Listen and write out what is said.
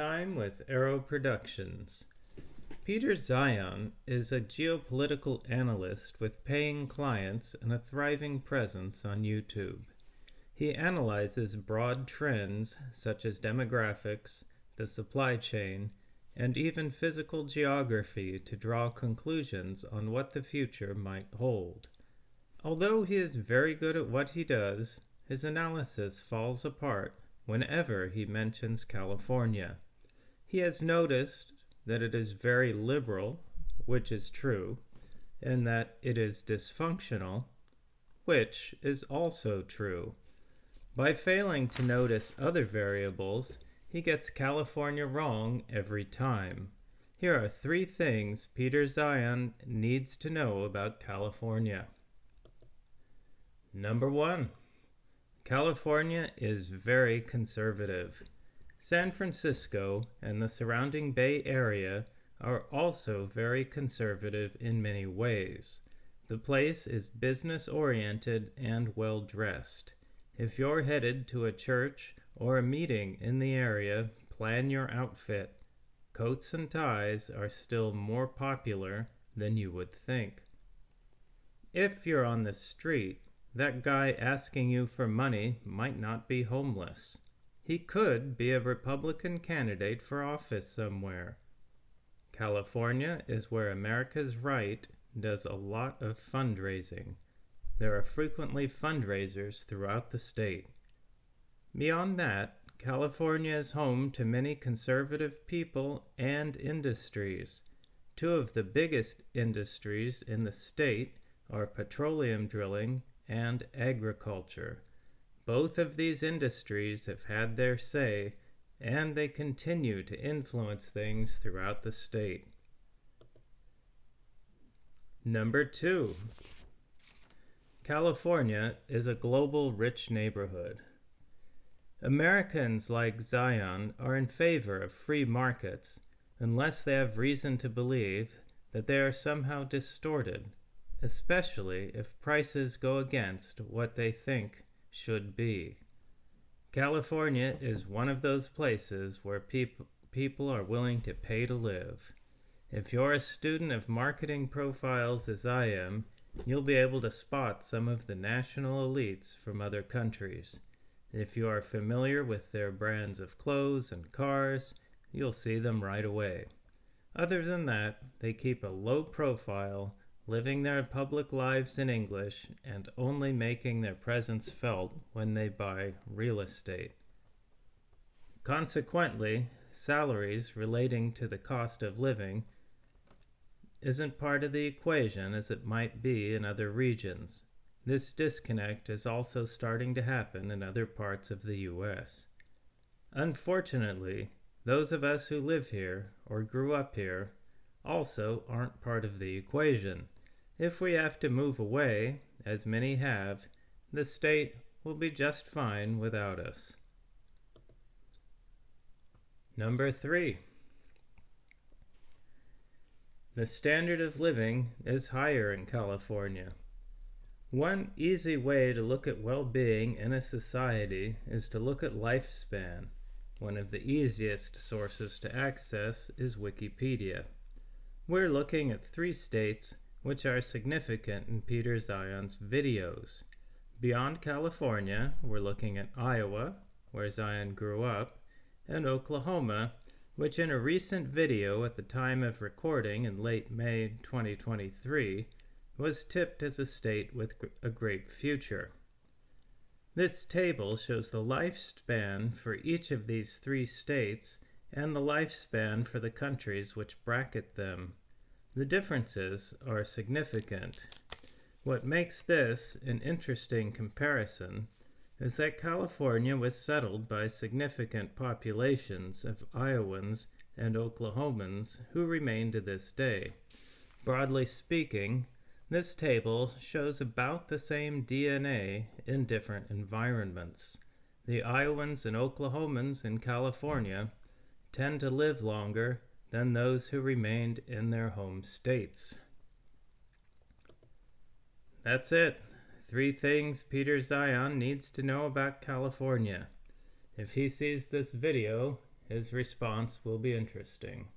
Time with Aero Productions. Peter Zeihan is a geopolitical analyst with paying clients and a thriving presence on YouTube. He analyzes broad trends such as demographics, the supply chain, and even physical geography to draw conclusions on what the future might hold. Although he is very good at what he does, his analysis falls apart whenever he mentions California. He has noticed that it is very liberal, which is true, and that it is dysfunctional, which is also true. By failing to notice other variables, he gets California wrong every time. Here are 3 things Peter Zeihan needs to know about California. Number 1. California is very conservative. San Francisco and the surrounding Bay Area are also very conservative in many ways. The place is business-oriented and well-dressed. If you're headed to a church or a meeting in the area, plan your outfit. Coats and ties are still more popular than you would think. If you're on the street, that guy asking you for money might not be homeless. He could be a Republican candidate for office somewhere. California is where America's Right does a lot of fundraising. There are frequently fundraisers throughout the state. Beyond that, California is home to many conservative people and industries. 2 of the biggest industries in the state are petroleum drilling and agriculture. Both of these industries have had their say, and they continue to influence things throughout the state. Number 2. California is a global rich neighborhood. Americans like Zeihan are in favor of free markets unless they have reason to believe that they are somehow distorted, especially if prices go against what they think should be. California is one of those places where people are willing to pay to live. If you're a student of marketing profiles as I am, you'll be able to spot some of the national elites from other countries. If you are familiar with their brands of clothes and cars, you'll see them right away. Other than that, they keep a low profile, living their public lives in English, and only making their presence felt when they buy real estate. Consequently, salaries relating to the cost of living isn't part of the equation as it might be in other regions. This disconnect is also starting to happen in other parts of the U.S. Unfortunately, those of us who live here or grew up here also aren't part of the equation. If we have to move away, as many have, the state will be just fine without us. Number 3. The standard of living is higher in California. One easy way to look at well-being in a society is to look at lifespan. One of the easiest sources to access is Wikipedia. We're looking at 3 states which are significant in Peter Zeihan's videos. Beyond California, we're looking at Iowa, where Zeihan grew up, and Oklahoma, which in a recent video at the time of recording in late May 2023 was tipped as a state with a great future. This table shows the lifespan for each of these 3 states and the lifespan for the countries which bracket them. The differences are significant. What makes this an interesting comparison is that California was settled by significant populations of Iowans and Oklahomans who remain to this day. Broadly speaking, this table shows about the same DNA in different environments. The Iowans and Oklahomans in California tend to live longer than those who remained in their home states. That's it. 3 things Peter Zeihan needs to know about California. If he sees this video His response will be interesting.